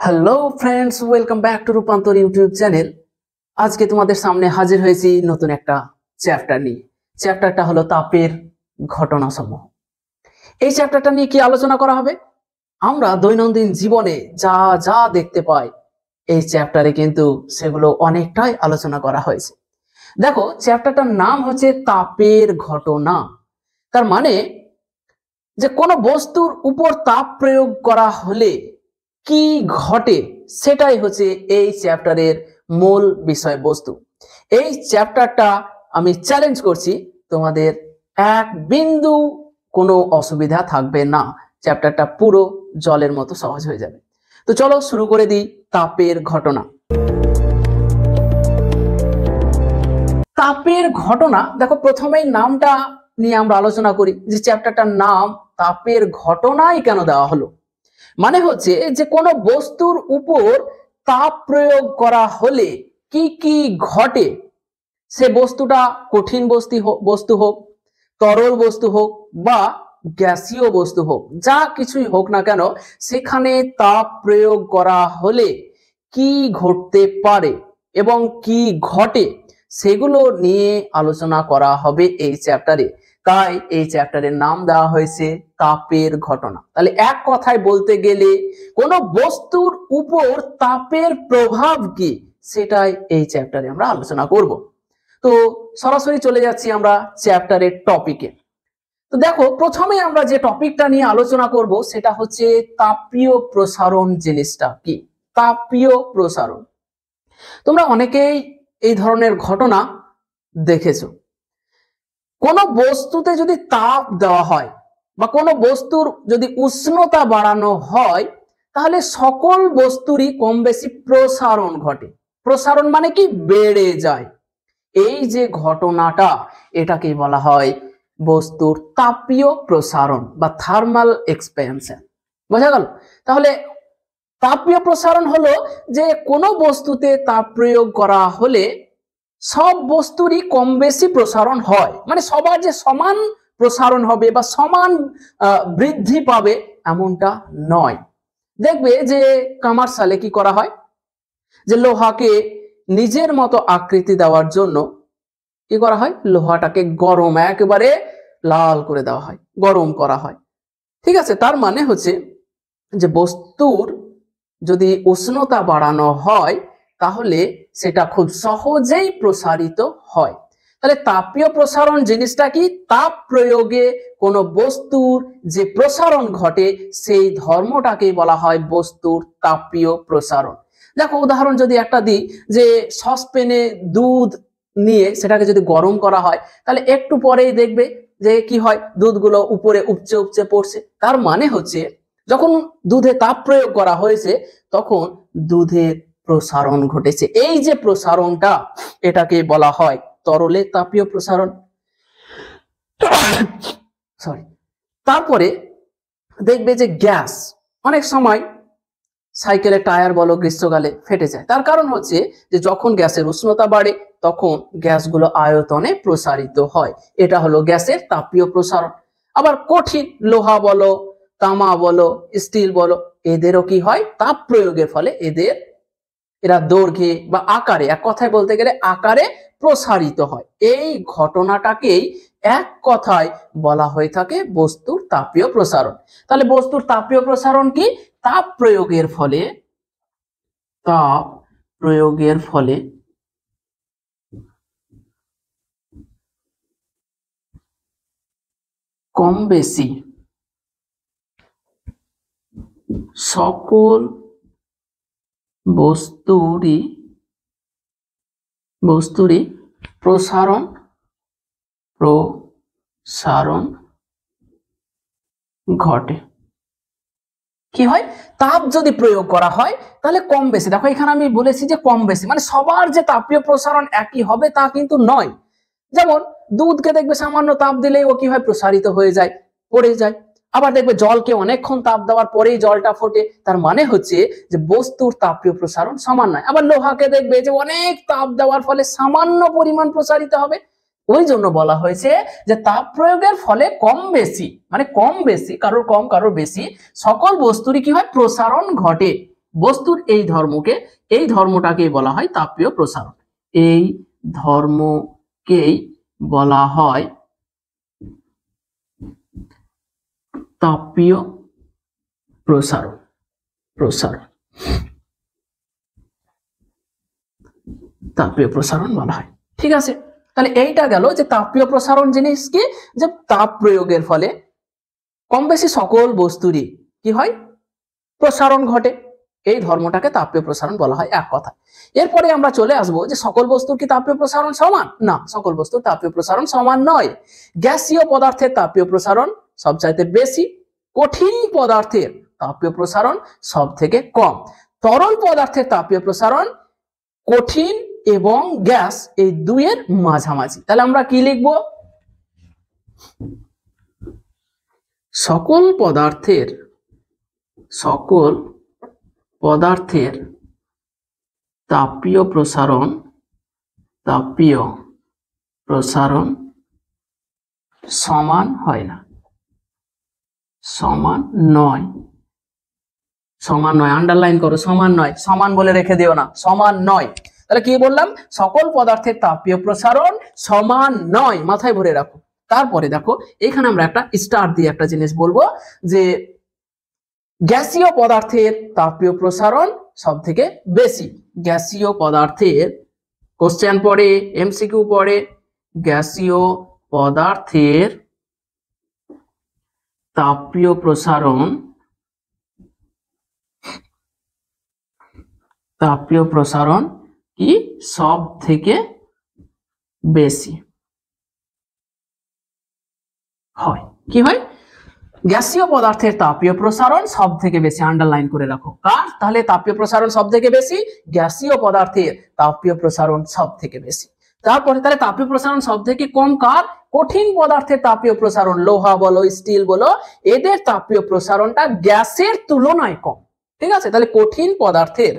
Hello friends, welcome back to রূপান্তর YouTube channel. আজকে তোমাদের সামনে হাজির হয়েছি নতুন একটা চ্যাপ্টার নিয়ে। চ্যাপ্টারটা হলো তাপের ঘটনাসমূহ। এই চ্যাপ্টারটা নিয়ে কি আলোচনা করা হবে? আমরা দৈনন্দিন জীবনে যা যা দেখতে পাই এই চ্যাপ্টারে কিন্তু সেগুলো অনেকটাই আলোচনা করা হয়েছে। দেখো, চ্যাপ্টারটার নাম হচ্ছে তাপের ঘটনা। তার মানে যে কোনো বস্তুর উপর তাপ প্রয়োগ করা হলে কি ঘটে সেটাই হচ্ছে এই চ্যাপ্টারের মূল বিষয়বস্তু। এই চ্যাপ্টারটা আমি চ্যালেঞ্জ করছি, তোমাদের এক বিন্দু কোনো অসুবিধা থাকবে না। চ্যাপ্টারটা পুরো জলের মতো সহজ হয়ে যাবে। তো চলো শুরু করে দিই তাপের ঘটনা। তাপের ঘটনা, দেখো প্রথমেই নামটা নিয়ে আমরা আলোচনা করি যে চ্যাপ্টারটার নাম তাপের ঘটনাই কেন দেওয়া হলো। মানে হচ্ছে যে কোনো বস্তুর উপর তাপ প্রয়োগ করা হলে কি কি ঘটে, সে বস্তুটা কঠিন বস্তু হোক, তরল বস্তু হোক বা গ্যাসীয় বস্তু হোক, যা কিছুই হোক না কেন, সেখানে তাপ প্রয়োগ করা হলে কি ঘটতে পারে এবং কি ঘটে সেগুলো নিয়ে আলোচনা করা হবে এই চ্যাপ্টারে। তাই এই চ্যাপ্টারের নাম দেওয়া হয়েছে তাপের ঘটনা। তাহলে এক কথায় বলতে গেলে কোন বস্তুর উপর তাপের প্রভাব কি সেটাই এই চ্যাপ্টারে আমরা আলোচনা করব। তো সরাসরি চলে যাচ্ছি আমরা চ্যাপ্টারের টপিকে। তো দেখো, প্রথমে আমরা যে টপিকটা নিয়ে আলোচনা করব সেটা হচ্ছে তাপীয় প্রসারণ। জিনিসটা কি তাপীয় প্রসারণ? তোমরা অনেকেই এই ধরনের ঘটনা দেখেছো। কোন বস্তুতে যদি তাপ দেওয়া হয় বা কোনো বস্তুর যদি উষ্ণতা বাড়ানো হয়, তাহলে সকল বস্তুরই কম বেশি প্রসারণ ঘটে। প্রসারণ মানে কি? বেড়ে যায়। এই যে ঘটনাটা, এটাকে বলা হয় বস্তুর তাপীয় প্রসারণ বা থার্মাল এক্সপেনশন। বোঝা গেল? তাহলে তাপীয় প্রসারণ হলো যে কোনো বস্তুতে তাপ প্রয়োগ করা হলে সব বস্তুরই কম বেশি প্রসারণ হয়। মানে সবার যে সমান প্রসারণ হবে বা সমান বৃদ্ধি পাবে এমনটা নয়। দেখবে যে কমার্শিয়ালে কি করা হয়, যে লোহাকে নিজের মতো আকৃতি দেওয়ার জন্য কি করা হয়, লোহাটাকে গরম, একেবারে লাল করে দেওয়া হয়, গরম করা হয়। ঠিক আছে, তার মানে হচ্ছে যে বস্তুর যদি উষ্ণতা বাড়ানো হয় তাহলে সেটা খুব সহজেই প্রসারিত হয়। তাহলে তাপীয় প্রসারণ জিনিসটা কি? তাপ প্রয়োগে কোনো বস্তুর যে প্রসারণ ঘটে সেই ধর্মটাকে বলা হয় বস্তুর তাপীয় প্রসারণ। দেখো উদাহরণ যদি একটা দিই, যে সসপ্যানে দুধ নিয়ে সেটাকে যদি গরম করা হয় তাহলে একটু পরেই দেখবে যে কি হয়, দুধগুলো উপরে উপচে উপচে পড়ছে। তার মানে হচ্ছে যখন দুধে তাপ প্রয়োগ করা হয়েছে তখন দুধের প্রসারণ ঘটেছে। এই যে প্রসারণটা, এটাকে বলা হয় তরলে তাপীয় প্রসারণ। সরি। তারপরে দেখবে যে গ্যাস অনেক সময় সাইকেলের টায়ার বলো গ্রীষ্মকালে ফেটে যায়। তার কারণ হচ্ছে যে যখন গ্যাসের উষ্ণতা বাড়ে তখন গ্যাসগুলো আয়তনে প্রসারিত হয়। এটা হলো গ্যাসের তাপীয় প্রসারণ। আবার কঠিন লোহা বলো, তামা বলো, স্টিল বলো, এদেরও কি হয়, তাপ প্রয়োগের ফলে এরা দৈর্ঘ্যে বা আকারে, এক কথায় বলতে গেলে আকারে প্রসারিত হয়। এই ঘটনাটাকেই এক কথায় বলা হয়ে থাকে বস্তুর তাপীয় প্রসারণ। তাহলে বস্তুর তাপীয় প্রসারণ কি? তাপ প্রয়োগের ফলে কম বেশি সকল বস্তুরই প্রসারণ ঘটে। কি হয়? তাপ যদি প্রয়োগ করা হয় তাহলে কম বেশি, দেখো এখানে আমি বলেছি যে কম বেশি, মানে সবার যে তাপীয় প্রসারণ একই হবে তা কিন্তু নয়। যেমন দুধকে দেখবে সামান্য তাপ দিলেই ও কি হয়, প্রসারিত হয়ে যায়, পড়ে যায়। আবার দেখবে জলকে অনেকক্ষণ তাপ দেওয়ার পরেই জলটা ফোটে। তার মানে হচ্ছে যে বস্তুর তাপীয় প্রসারণ সমান নয়। আবার লোহাকে দেখবে যে অনেক তাপ দেওয়ার ফলে সামান্য পরিমাণ প্রসারিত হবে। ওই জন্য বলা হয়েছে যে তাপ প্রয়োগের ফলে কম বেশি, মানে কম বেশি, কারোর কম কারোর বেশি, সকল বস্তুরই কি হয়, প্রসারণ ঘটে। বস্তুর এই ধর্মটাকেই বলা হয় তাপীয় প্রসারণ। এই ধর্মকেই বলা হয় তাপীয় প্রসারণ। তাপীয় প্রসারণ বলা হয়। ঠিক আছে, তাহলে এইটা গেল যে তাপীয় প্রসারণ জিনিস কি, যে তাপ প্রয়োগের ফলে কম বেশি সকল বস্তুরই কি হয়, প্রসারণ ঘটে। এই ধর্মটাকে তাপীয় প্রসারণ বলা হয় এক কথা। এরপরে আমরা চলে আসবো যে সকল বস্তুর কি তাপীয় প্রসারণ সমান? না, সকল বস্তুর তাপীয় প্রসারণ সমান নয়। গ্যাসীয় পদার্থের তাপীয় প্রসারণ সবচাইতে বেশি, কঠিন পদার্থের তাপীয় প্রসারণ সব থেকে কম। তরল পদার্থের তাপীয় প্রসারণ কঠিন এবং গ্যাস এই দুইয়ের মাঝামাঝি। তাহলে আমরা কি লিখব? সকল পদার্থের তাপীয় প্রসারণ সমান হয় না, সমান নয়। আন্ডারলাইন করো, সমান নয়, সমান বলে রেখে দিও না, সমান নয়। তাহলে কি বললাম? সকল পদার্থের তাপীয় প্রসারণ সমান নয়, মাথায় ভরে রাখো। তারপরে দেখো এখানে আমরা একটা স্টার দিয়ে একটা জিনিস বলবো যে গ্যাসীয় পদার্থের তাপীয় প্রসারণ সব থেকে বেশি। গ্যাসীয় পদার্থের কোশ্চেন পড়ে, এমসিকিউ পড়ে, গ্যাসীয় পদার্থের তাপীয় প্রসারণ কি সব থেকে বেশি হয়। কি হয়? গ্যাসীয় পদার্থের তাপীয় প্রসারণ সব থেকে বেশি, আন্ডারলাইন করে রাখো। কার? তাহলে তাপীয় প্রসারণ সব থেকে বেশি, গ্যাসীয় পদার্থের তাপীয় প্রসারণ সব থেকে বেশি। তারপরে তাহলে তাপীয় প্রসারণ সব থেকে কম কার? কঠিন পদার্থের তাপীয় প্রসারণ, লোহা বলো, স্টিল বলো, এদের তাপীয় প্রসারণটা গ্যাসের তুলনায় কম। ঠিক আছে, তাহলে কঠিন পদার্থের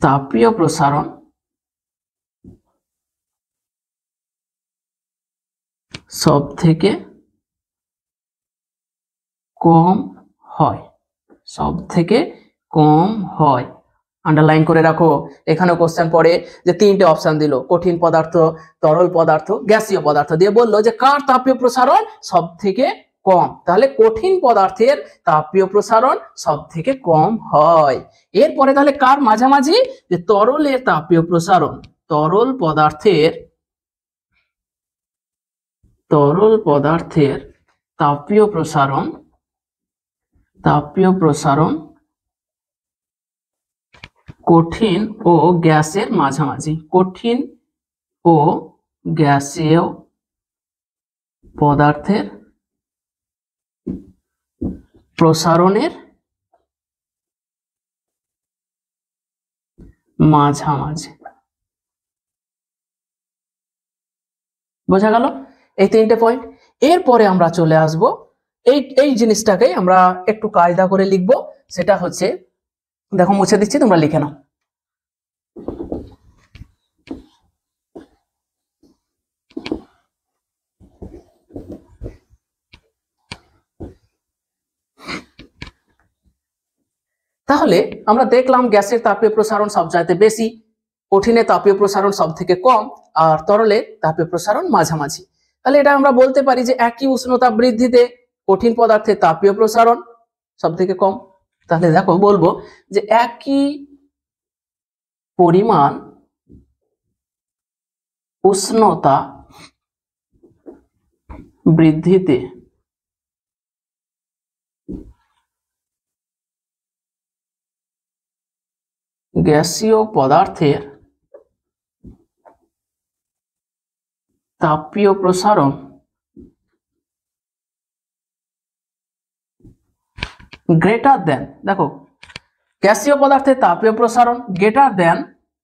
তাপীয় প্রসারণ সব থেকে কম হয়, আন্ডারলাইন করে রাখো। এখানে কোশ্চেন পড়ে যে তিনটে অপশন দিল, কঠিন পদার্থ, তরল পদার্থ, গ্যাসীয় পদার্থ, দিয়ে বললো যে কার তাপীয় প্রসারণ সব থেকে কম। তাহলে কঠিন পদার্থের তাপীয় প্রসারণ সব থেকে কম হয়। এরপরে তাহলে কার মাঝামাঝি? যে তরলের তাপীয় প্রসারণ, তরল পদার্থের তাপীয় প্রসারণ কঠিন ও গ্যাসের মাঝামাঝি। কঠিন ও গ্যাসীয় পদার্থের প্রসারণের মাঝামাঝি। বোঝা গেল এই তিনটে পয়েন্ট। এরপরে আমরা চলে আসব এই জিনিসটাকে আমরা একটু কায়দা করে লিখবো। সেটা হচ্ছে, দেখো মুছে দিচ্ছি, তোমরা লিখে নাও। তাহলে আমরা দেখলাম গ্যাসের তাপীয় প্রসারণ সবচাইতে বেশি, কঠিনের তাপীয় প্রসারণ সব থেকে কম, আর তরলের তাপীয় প্রসারণ মাঝামাঝি। তাহলে এটা আমরা বলতে পারি যে একই উষ্ণতা বৃদ্ধিতে কঠিন পদার্থের তাপীয় প্রসারণ সব থেকে কম। তাহলে দেখো বলবো যে একই পরিমাণ উষ্ণতা বৃদ্ধিতে গ্যাসীয় পদার্থের তাপীয় প্রসারণ গ্রেটার দেন, দেখো গ্যাসীয় পদার্থের তাপীয় প্রসারণ গ্রেটার দেন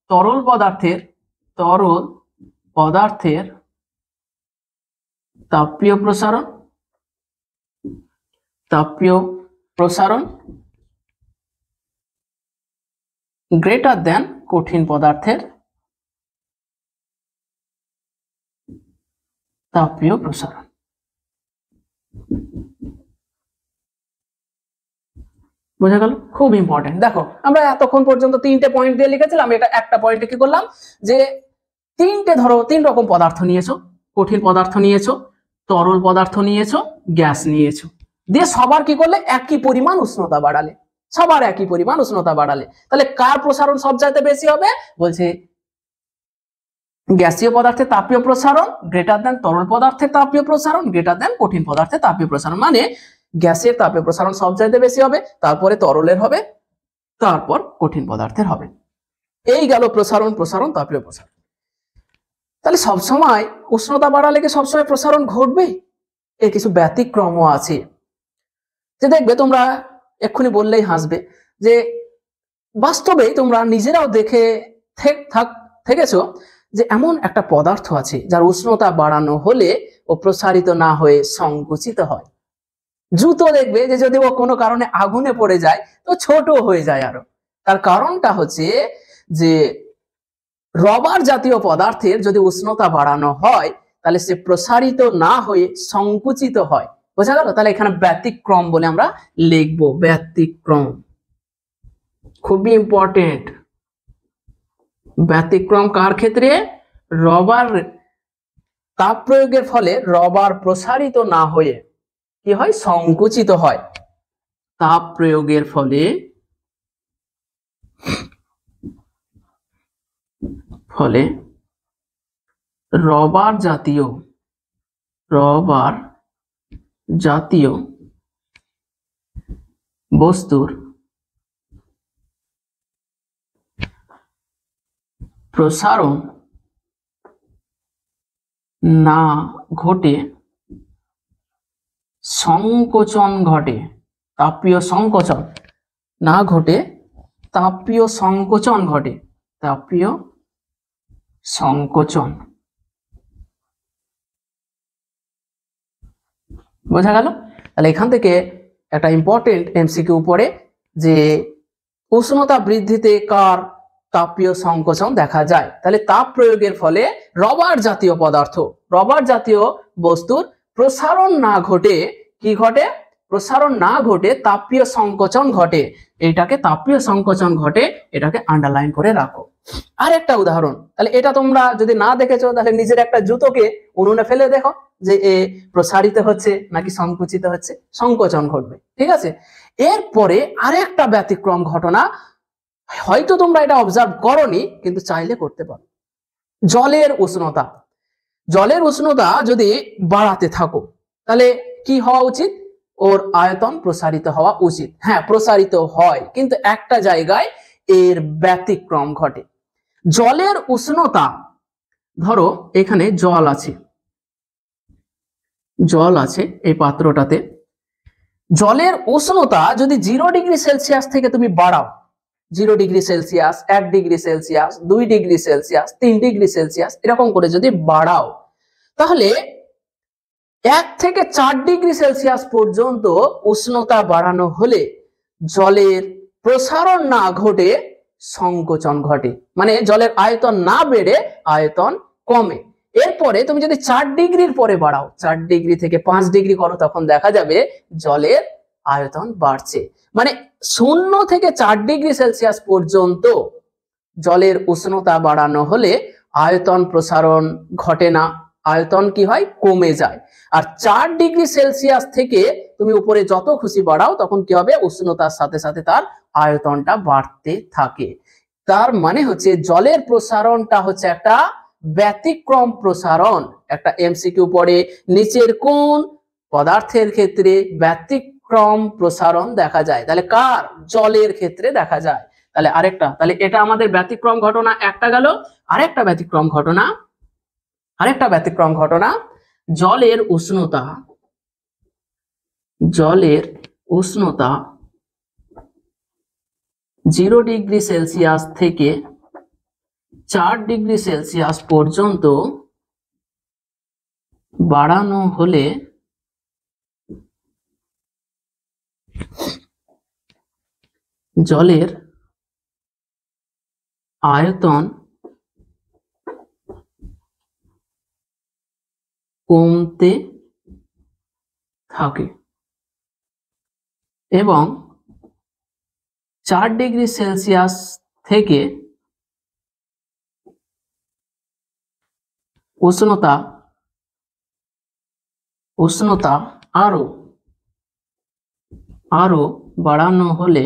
তরল পদার্থের তাপীয় প্রসারণ গ্রেটার দেন কঠিন পদার্থের তাপীয় প্রসারণ। বোঝা গেল? খুব ইম্পর্টেন্ট। দেখো আমরা এতক্ষণ পর্যন্ত তিনটে পয়েন্ট দিয়ে লিখেছিলাম, এটা একটা পয়েন্টে কি করলাম যে তিনটে ধরো তিন রকম পদার্থ নিয়েছো, কঠিন পদার্থ নিয়েছো, তরল পদার্থ নিয়েছো, গ্যাস নিয়েছো, দিয়ে সবার কি করলে একই পরিমাণ উষ্ণতা বাড়ালে, সবার একই পরিমাণ উষ্ণতা বাড়ালে, তাহলে কার প্রসারণ সবচাইতে বেশি হবে? বলছে গ্যাসীয় পদার্থের তাপীয় প্রসারণ গ্রেটার দেন তরল পদার্থের তাপীয় প্রসারণ গ্রেটার দেন কঠিন পদার্থের তাপীয় প্রসারণ। মানে গ্যাসের তাপীয় প্রসারণ সবচাইতে বেশি হবে, তারপরে তরলের হবে, তারপর কঠিন পদার্থের হবে। এই গেল প্রসারণ, প্রসারণ, তাপীয় প্রসারণ। তাহলে সবসময় উষ্ণতা বাড়ালে কি সবসময় প্রসারণ ঘটবে? এর কিছু ব্যতিক্রমও আছে, যে দেখবে তোমরা এক্ষুনি বললেই হাসবে, যে বাস্তবে তোমরা নিজেরাও দেখে থেকেছো যে এমন একটা পদার্থ আছে যার উষ্ণতা বাড়ানো হলে ও প্রসারিত না হয়ে সংকুচিত হয়। জুতো দেখবে যে যদি ও কোনো কারণে আগুনে পড়ে যায় তো ছোট হয়ে যায় আরো। তার কারণটা হচ্ছে যে রবার জাতীয় পদার্থের যদি উষ্ণতা বাড়ানো হয় তাহলে সে প্রসারিত না হয়ে সংকুচিত হয়। বোঝা গেল? তাহলে এখানে ব্যতিক্রম বলে আমরা লিখবো, ব্যতিক্রম। খুবই ইম্পর্টেন্ট। ব্যতিক্রম কার ক্ষেত্রে? রবার তাপ প্রয়োগের ফলে রবার প্রসারিত না হয়ে কি হয়? সংকুচিত হয়। তাপ প্রয়োগের ফলে রবার জাতীয় বস্তুর প্রসারণ না ঘটে সংকোচন ঘটে। তাপীয় সংকোচন না ঘটে, তাপীয় সংকোচন ঘটে। তাপীয় সংকোচন। বোঝা গেল? তাহলে এখান থেকে একটা ইম্পর্টেন্ট এমসিকিউ পড়ে যে উষ্ণতা বৃদ্ধিতে কার তাপীয় সংকোচন দেখা যায়। তাহলে তাপ প্রয়োগের ফলে রবার জাতীয় পদার্থ, রবার জাতীয় বস্তুর প্রসারণ না ঘটে, কি ঘটে? প্রসারণ না ঘটে, তাপীয় সংকোচন ঘটে। এটাকে তাপীয় সংকোচন ঘটে, এটাকে আন্ডারলাইন করে রাখো। আর একটা উদাহরণ, তাহলে এটা তোমরা যদি না দেখেছো তাহলে নিজের একটা জুতোকে উনুনে ফেলে দেখো যে এ প্রসারিত হচ্ছে নাকি সংকুচিত হচ্ছে, সংকোচন ঘটবে। ঠিক আছে? এরপরে আরেকটা ব্যতিক্রম ঘটনা, হয়তো তোমরা এটা অবজার্ভ করোনি কিন্তু চাইলে করতে পারো। জলের উষ্ণতা, জলের উষ্ণতা যদি বাড়াতে থাকো তাহলে কি হওয়া উচিত? ওর আয়তন প্রসারিত হওয়া উচিত। হ্যাঁ, প্রসারিত হয়, কিন্তু একটা জায়গায় এর ব্যতিক্রম ঘটে। জলের উষ্ণতা, ধরো এখানে জল আছে, জল আছে এই পাত্রটাতে, জলের উষ্ণতা যদি 0 ডিগ্রি সেলসিয়াস থেকে তুমি বাড়াও, 0 degree Celsius, 1 degree Celsius, 2 degree Celsius, 3 degree Celsius, এরকম করে যদি বাড়াও তাহলে 1 থেকে 4 ডিগ্রি সেলসিয়াস পর্যন্ত উষ্ণতা বাড়ানো হলে জলের প্রসারণ না ঘটে সংকোচন ঘটে। মানে জলের আয়তন না বেড়ে আয়তন কমে। এরপরে তুমি যদি 4 ডিগ্রির পরে বাড়াও, 4 ডিগ্রি থেকে 5 ডিগ্রি করো, তখন দেখা যাবে জলের আয়তন বাড়ছে। মানে 0 থেকে 4 ডিগ্রি সেলসিয়াস পর্যন্ত জলের উষ্ণতা বাড়ানো হলে আয়তন প্রসারণ ঘটে না, আয়তন কি হয়? কমে যায়। আর 4 ডিগ্রি সেলসিয়াস থেকে তুমি উপরে যত খুশি বাড়াও তখন কি হবে? উষ্ণতার সাথে সাথে তার আয়তনটা বাড়তে থাকে। তার মানে হচ্ছে জলের প্রসারণটা হচ্ছে একটা ব্যতিক্রম প্রসারণ। একটা এমসিকিউ পড়ে, নিচের কোন পদার্থের ক্ষেত্রে ব্যতিক্রম প্রসারণ দেখা যায়? তাহলে কার? জলের ক্ষেত্রে দেখা যায়। তাহলে আরেকটা, তাহলে এটা আমাদের ব্যতিক্রম ঘটনা একটা গেল। আরেকটা ব্যতিক্রম ঘটনা, জলের উষ্ণতা 0 ডিগ্রি সেলসিয়াস থেকে 4 ডিগ্রি সেলসিয়াস পর্যন্ত বাড়ানো হলে জলের আয়তন কমতে থাকে এবং 4 ডিগ্রি সেলসিয়াস থেকে উষ্ণতা আরো বাড়ানো হলে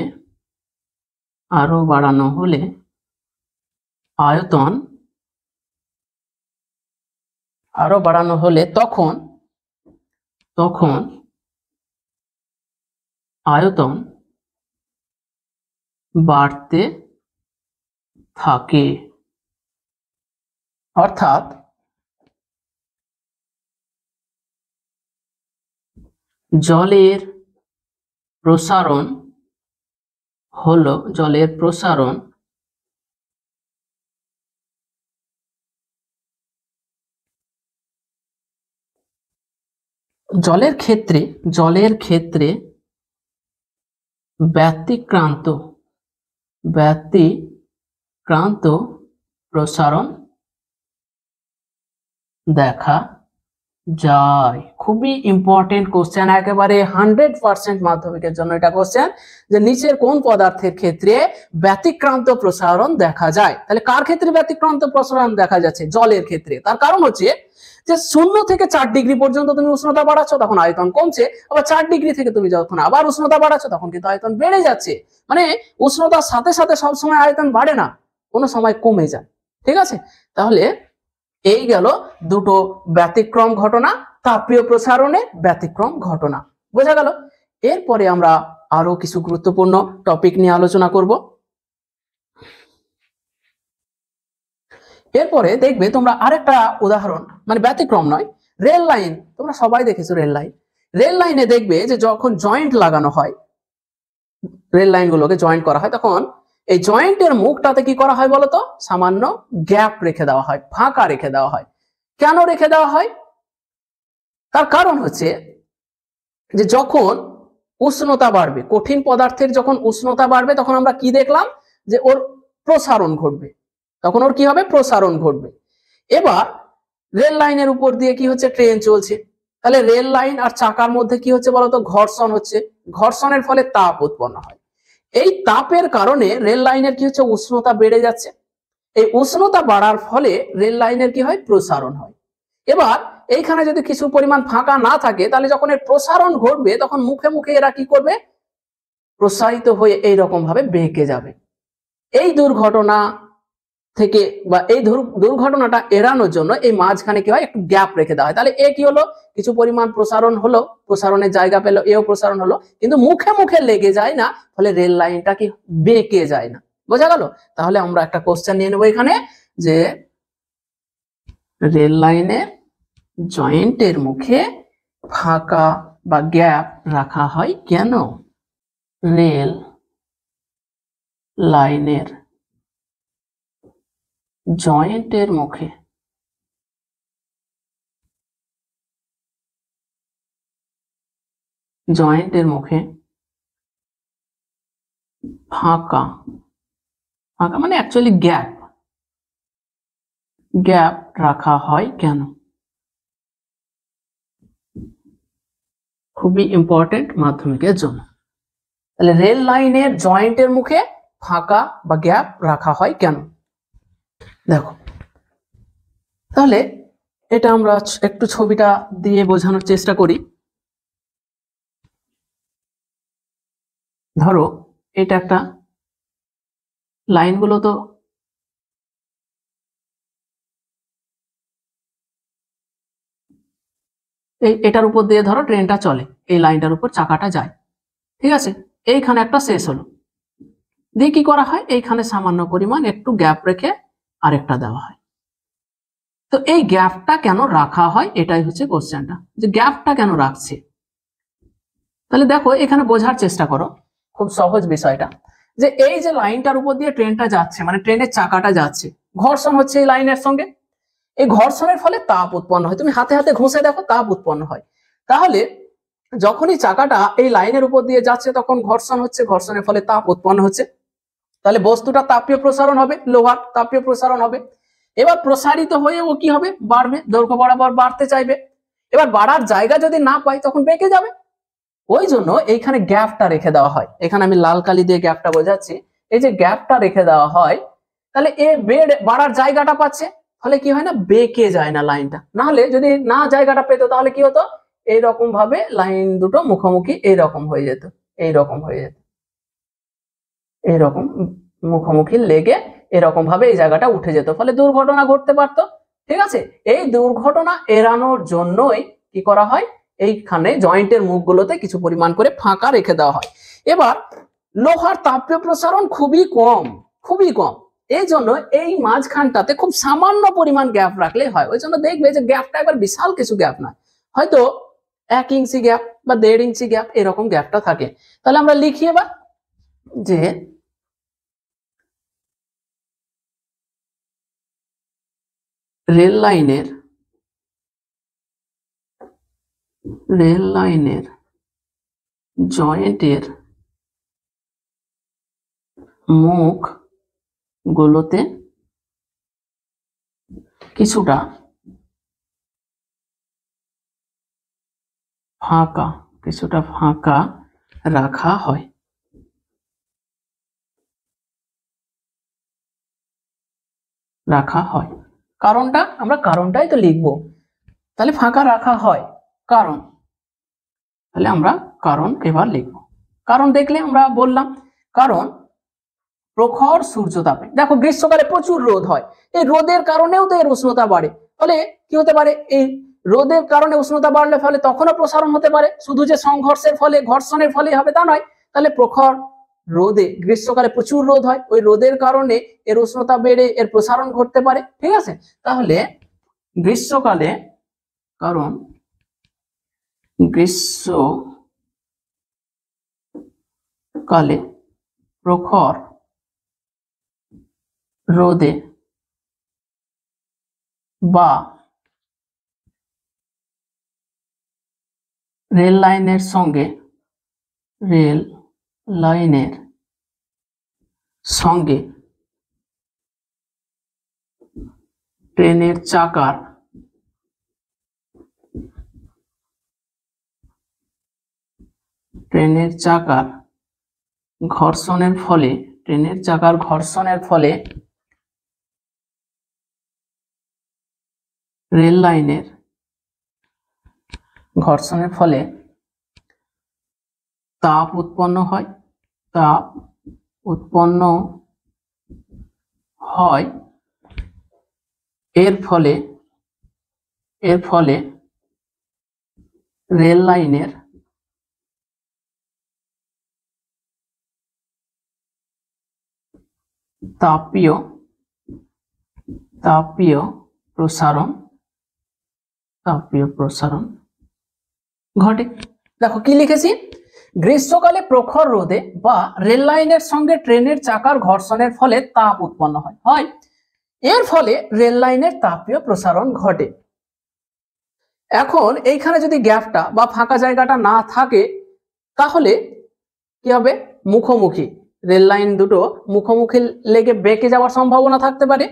আয়তন তখন আয়তন বাড়তে থাকে। অর্থাৎ জলের প্রসারণ জলের ক্ষেত্রে ব্যতিক্রান্ত প্রসারণ দেখা যায়। খুবই ইম্পর্টেন্ট কোশ্চেন, একেবারে 100% মাধ্যমিকের জন্য এটা কোশ্চেন, যে নিচের কোন পদার্থের ক্ষেত্রে ব্যতিক্রান্ত প্রসারণ দেখা যায়। তাহলে কার ক্ষেত্রে ব্যতিক্রান্ত প্রসারণ দেখা যাচ্ছে? জলের ক্ষেত্রে। তার কারণ হচ্ছে যে 0 থেকে 4 ডিগ্রি পর্যন্ত তুমি উষ্ণতা বাড়াচ্ছ, তখন আয়তন কমছে, আবার 4 ডিগ্রি থেকে তুমি যখন আবার উষ্ণতা বাড়াচ্ছ, তখন কিন্তু আয়তন বেড়ে যাচ্ছে। মানে উষ্ণতার সাথে সাথে সবসময় আয়তন বাড়ে না, কোনো সময় কমে যায়। ঠিক আছে, তাহলে এই গেল দুটো ব্যতিক্রম ঘটনা, তাপীয় প্রসারণে ব্যতিক্রম ঘটনা, বোঝা গেল। এরপরে আমরা আরো কিছু গুরুত্বপূর্ণ টপিক নিয়ে আলোচনা করব। এরপরে দেখবে তোমরা আরেকটা উদাহরণ, মানে ব্যতিক্রম নয়, রেল লাইন। তোমরা সবাই দেখেছো রেল লাইনে দেখবে যে যখন জয়েন্ট লাগানো হয়, রেল লাইনগুলোকে জয়েন্ট করা হয়, তখন এই জয়েন্টের মুখটাতে কি করা হয় বলতো? সামান্য গ্যাপ রেখে দেওয়া হয়, ফাঁকা রেখে দেওয়া হয়। কেন রেখে দেওয়া হয়? তার কারণ হচ্ছে যে যখন উষ্ণতা বাড়বে, কঠিন পদার্থের যখন উষ্ণতা বাড়বে, তখন আমরা কি দেখলাম? যে ওর প্রসারণ ঘটবে, তখন ওর কি হবে? প্রসারণ ঘটবে। এবার রেল লাইনের উপর দিয়ে কি হচ্ছে? ট্রেন চলছে, তাহলে রেল লাইন আর চাকার মধ্যে কি হচ্ছে বলতো? ঘর্ষণ হচ্ছে, ঘর্ষণের ফলে তাপ উৎপন্ন হয়। এই তাপের কারণে রেল লাইনের কি হচ্ছে? উষ্ণতা বেড়ে যাচ্ছে। এই উষ্ণতা বাড়ার ফলে রেল লাইনের কি হয়? প্রসারণ হয়। এবার এইখানে যদি কিছু পরিমাণ ফাঁকা না থাকে, তাহলে যখন এর প্রসারণ ঘটবে, তখন মুখে মুখে এরা কি করবে? প্রসারিত হয়ে এইরকম ভাবে বেঁকে যাবে। এই দুর্ঘটনা থেকে বা এই দুর্ঘটনাটা এড়ানোর জন্য এই মাঝখানে কি হয়? একটু গ্যাপ রেখে দেওয়া হয়। তাহলে এ কি হলো? কিছু পরিমাণ প্রসারণ হলো, প্রসারণের জায়গা পেল, এও প্রসারণ হলো, কিন্তু মুখে মুখে লেগে যায় না, ফলে রেল লাইনটা কি বেঁকে যায় না। বোঝা গেল? তাহলে আমরা একটা কোশ্চেন নিয়ে নেবো এখানে, যে রেল লাইনের জয়েন্টের মুখে ফাঁকা বা গ্যাপ রাখা হয় কেন? রেল লাইনের জয়েন্টের মুখে ফাঁকা মানে অ্যাকচুয়ালি গ্যাপ রাখা হয় কেন? খুবই ইম্পর্টেন্ট মাধ্যমিকের জন্য। তাহলে রেল লাইনের জয়েন্টের মুখে ফাঁকা বা গ্যাপ রাখা হয় কেন? দেখো, তাহলে এটা আমরা একটু ছবিটা দিয়ে বোঝানোর চেষ্টা করি। ধরো এটা একটা লাইনগুলো তো এটার উপর দিয়ে ধরো ট্রেনটা চলে, এই লাইনটার উপর চাকাটা যায়, ঠিক আছে। এইখানে একটা শেষ হলো, দিয়ে কি করা হয়? এইখানে সামান্য পরিমাণ একটু গ্যাপ রেখে আরেকটা দেওয়া হয়। তো এই গ্যাপটা কেন রাখা হয়, এটাই হচ্ছে কোশ্চেনটা, যে গ্যাপটা কেন রাখছে। তাহলে দেখো এখানে বোঝার চেষ্টা করো, খুব সহজ বিষয়টা, যে এই যে লাইনটার উপর দিয়ে ট্রেনটা যাচ্ছে, মানে ট্রেনের চাকাটা যাচ্ছে, ঘর্ষণ হচ্ছে এই লাইনের সঙ্গে, এই ঘর্ষণের ফলে তাপ উৎপন্ন হয়। তুমি হাতে হাতে ঘষে দেখো, তাপ উৎপন্ন হয়। তাহলে যখনই চাকাটা এই লাইনের উপর দিয়ে যাচ্ছে, তখন ঘর্ষণ হচ্ছে, ঘর্ষণের ফলে তাপ উৎপন্ন হচ্ছে। তাহলে বস্তুটা তাপীয় প্রসারণ হবে, লোহার তাপীয় প্রসারণ হবে। এবার প্রসারিত হয়ে ও কি হবে? বাড়বে, দৈর্ঘ্য বরাবর বাড়তে চাইবে। এবার বাড়ার জায়গা যদি না পাই, তখন বেঁকে যাবে। ওই জন্য এইখানে গ্যাপটা রেখে দেওয়া হয়। এখানে আমি লাল কালি দিয়ে গ্যাপটা বোঝাচ্ছি। এই যে গ্যাপটা রেখে দেওয়া হয়, তাহলে এ বেড বাড়ার জায়গাটা পাচ্ছে, ফলে কি হয় না, বেঁকে যায় না লাইনটা। না হলে যদি না জায়গাটা পেতো তাহলে কি হতো, এইরকম ভাবে লাইন দুটো মুখোমুখি এইরকম হয়ে যেত, এইরকম হয়ে যেত, এইরকম মুখোমুখি লেগে এরকম ভাবে এই জায়গাটা উঠে যেত, ফলে দুর্ঘটনা ঘটতে পারতো। ঠিক আছে, এই দুর্ঘটনা এড়ানোর জন্যই কি করা হয়, এইখানে জয়েন্টের মুখগুলোতে কিছু পরিমাণ করে ফাঁকা রেখে দেওয়া হয়। এবার লোহার তাপীয় প্রসারণ খুবই কম, খুবই কম, এই জন্য এই মাঝখানটাতে খুব সামান্য পরিমাণ গ্যাপ রাখলে হয়। ওই জন্য দেখবে যে গ্যাপটা একবার বিশাল কিছু গ্যাপ নয়, হয়তো 1 ইঞ্চি গ্যাপ বা 1.5 ইঞ্চি গ্যাপ, এরকম গ্যাপটা থাকে। তাহলে আমরা লিখি এবার যে রেল লাইনের জয়েন্টের মুখ গুলোতে কিছুটা ফাঁকা রাখা হয়। কারণটা আমরা কারণটাই তো লিখবো, তাহলে ফাঁকা রাখা হয় কারণ, তাহলে আমরা কারণ এবার লিখবো। কারণ দেখলে আমরা বললাম, কারণ প্রখর সূর্যতাপে, দেখো গ্রীষ্মকালে প্রচুর রোদ হয়, এই রোদের কারণেও তো এর উষ্ণতা বাড়ে, ফলে কি হতে পারে, এই রোদের কারণে উষ্ণতা বাড়লে ফলে তখনও প্রসারণ হতে পারে, শুধু যে সংঘর্ষের ফলে ঘর্ষণের ফলে হবে তা নয়। তাহলে প্রখর রোদে, গ্রীষ্মকালে প্রচুর রোদ হয়, ওই রোদের কারণে এর উষ্ণতা বেড়ে এর প্রসারণ ঘটতে পারে। ঠিক আছে, তাহলে গ্রীষ্মকালে, কারণ গ্রীষ্মকালে প্রখর রোদে বা রেল লাইনের সঙ্গে ট্রেনের চাকার ঘর্ষণের ফলে রেল লাইনের ঘর্ষণের ফলে তাপ উৎপন্ন হয়, এর ফলে রেল লাইনের তাপীয় প্রসারণ ঘটে। দেখো কি লিখেছি, গ্রীষ্মকালে প্রখর রোদে বা রেল লাইনের সঙ্গে ট্রেনের চাকার ঘর্ষণের ফলে তাপ উৎপন্ন হয়, এর ফলে রেল লাইনের তাপীয় প্রসারণ ঘটে। এখন এইখানে যদি গ্যাপটা বা ফাঁকা জায়গাটা না থাকে, তাহলে কি হবে, মুখোমুখি রেল লাইন দুটো মুখোমুখি লেগে বেঁকে যাওয়ার সম্ভাবনা থাকতে পারে,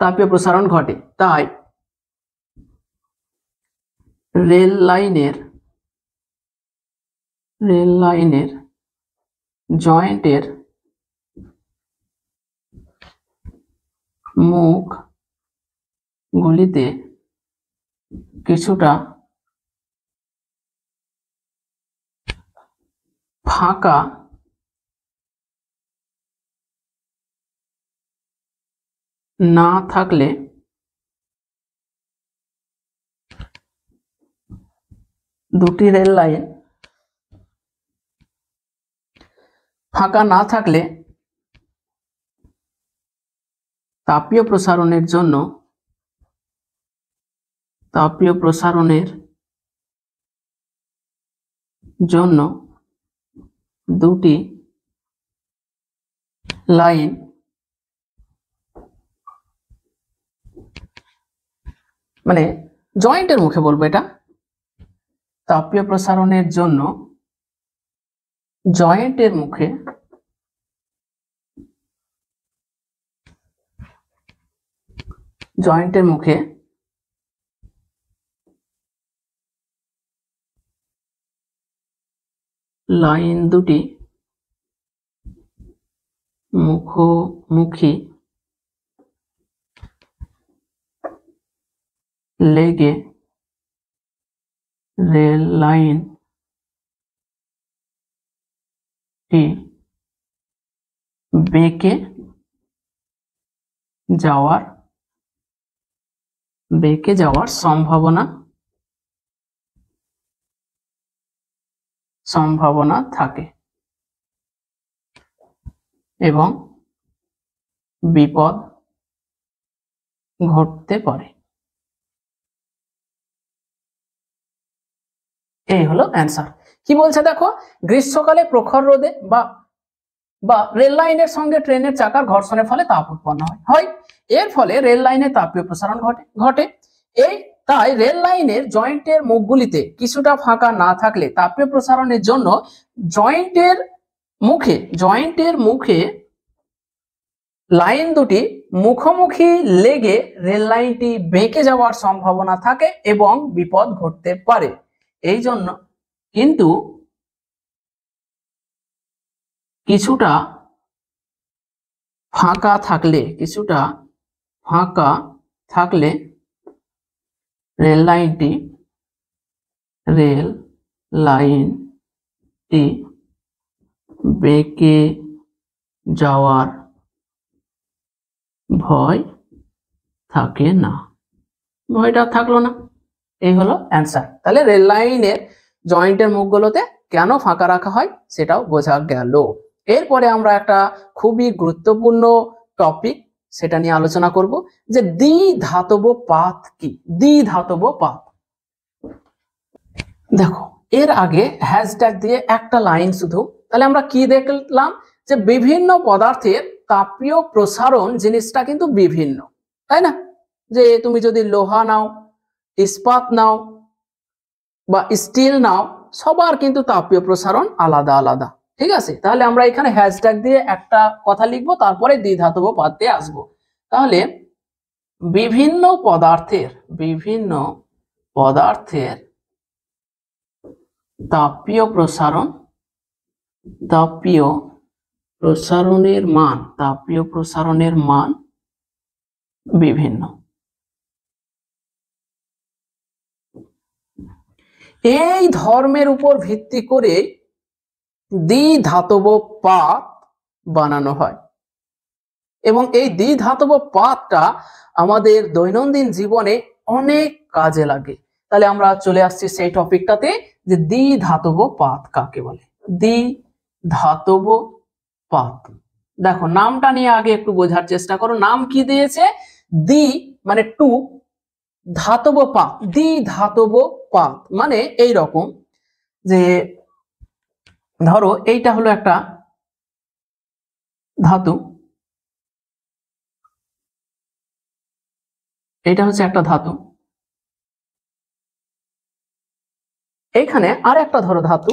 তাপীয় প্রসারণ ঘটে। তাই রেল লাইনের জয়েন্টের মুখ গুলিতে কিছুটা ফাঁকা না থাকলে দুটি রেল লাইন ফাঁকা না থাকলে তাপীয় প্রসারণের জন্য দুটি লাইন মানে জয়েন্টের মুখে বলবো, এটা তাপীয় প্রসারণের জন্য জয়েন্টের মুখে লাইন দুটি মুখোমুখি লেগে রেল লাইনটি বেঁকে যাওয়ার সম্ভাবনা থাকে এবং বিপদ ঘটতে পারে। এই হলো অ্যান্সার। কি বলছে দেখো, গ্রীষ্মকালে প্রখর রোদে বা রেল লাইনের সঙ্গে ট্রেনের চাকার ঘর্ষণের ফলে তাপ উৎপন্ন হয়। এর ফলে রেল লাইনে তাপীয় প্রসারণ ঘটে। তাই রেল লাইনের জয়েন্টের মুখগুলিতে কিছুটা ফাঁকা না থাকলে তাপীয় প্রসারণের জন্য জয়েন্টের মুখে লাইন দুটি মুখোমুখি লেগে রেল লাইনটি বেঁকে যাওয়ার সম্ভাবনা থাকে এবং বিপদ ঘটতে পারে। এই জন্য কিন্তু কিছুটা ফাঁকা থাকলে রেল লাইনটি বেঁকে যাওয়ার ভয় থাকে না, ভয়টা থাকলো না। এই হলো অ্যান্সার। তাহলে রেল লাইনের জয়েন্টের মুখগুলোতে কেন ফাঁকা রাখা হয় সেটাও বোঝা গেল। এরপরে আমরা একটা খুবই গুরুত্বপূর্ণ টপিক সেটা নিয়ে আলোচনা করব, যে দ্বিধাতব পাত কি। দ্বিধাতব পাত, দেখো এর আগে হ্যাশট্যাগ দিয়ে একটা লাইন শুধু, তাহলে আমরা কি দেখলাম, যে বিভিন্ন পদার্থের তাপীয় প্রসারণ জিনিসটা কিন্তু বিভিন্ন, তাই না? যে তুমি যদি লোহা নাও, ইস্পাত নাও বা স্টিল নাও, সবার কিন্তু তাপীয় প্রসারণ আলাদা আলাদা, ঠিক আছে? তাহলে আমরা এখানে হ্যাশট্যাগ দিয়ে একটা কথা লিখবো, তারপরে দ্বিধাতব পাতে আসবো। তাহলে বিভিন্ন পদার্থের তাপীয় প্রসারণের মান বিভিন্ন। এই ধর্মের উপর ভিত্তি করে দ্বিধাতব পাত বানানো হয় এবং এই দ্বিধাতব পাতটা আমাদের দৈনন্দিন জীবনে অনেক কাজে লাগে। তাহলে আমরা চলে আসছি সেই টপিকটাতে, যে দ্বিধাতব পাত কাকে বলে। দ্বিধাতব পাত, দেখো নামটা নিয়ে আগে একটু বোঝার চেষ্টা করো। নাম কি দিয়েছে? দ্বি মানে টু, ধাতব পাত। দ্বিধাতব পাত মানে এই রকম, যে ধরো এইটা হলো একটা ধাতু, এটা হচ্ছে একটা ধাতু, এইখানে আর একটা ধরো ধাতু,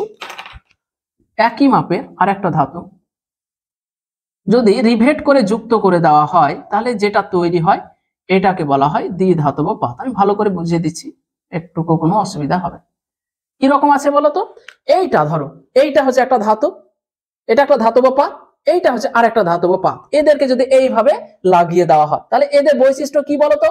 একই মাপের আর একটা ধাতু যদি রিভেট করে যুক্ত করে দেওয়া হয়, তাহলে যেটা তৈরি হয় এটাকে বলা হয় দ্বিধাতব পাত। আমি ভালো করে বুঝিয়ে দিচ্ছি, একটুকু কোনো অসুবিধা হবে। কিরকম আছে বলতো, এইটা ধরো, এইটা হচ্ছে একটা ধাতু, এটা একটা ধাতব পাত, এইটা হচ্ছে আর একটা ধাতব পাত। এদেরকে যদি এইভাবে লাগিয়ে দেওয়া হয়, তাহলে এদের বৈশিষ্ট্য কি বলতো?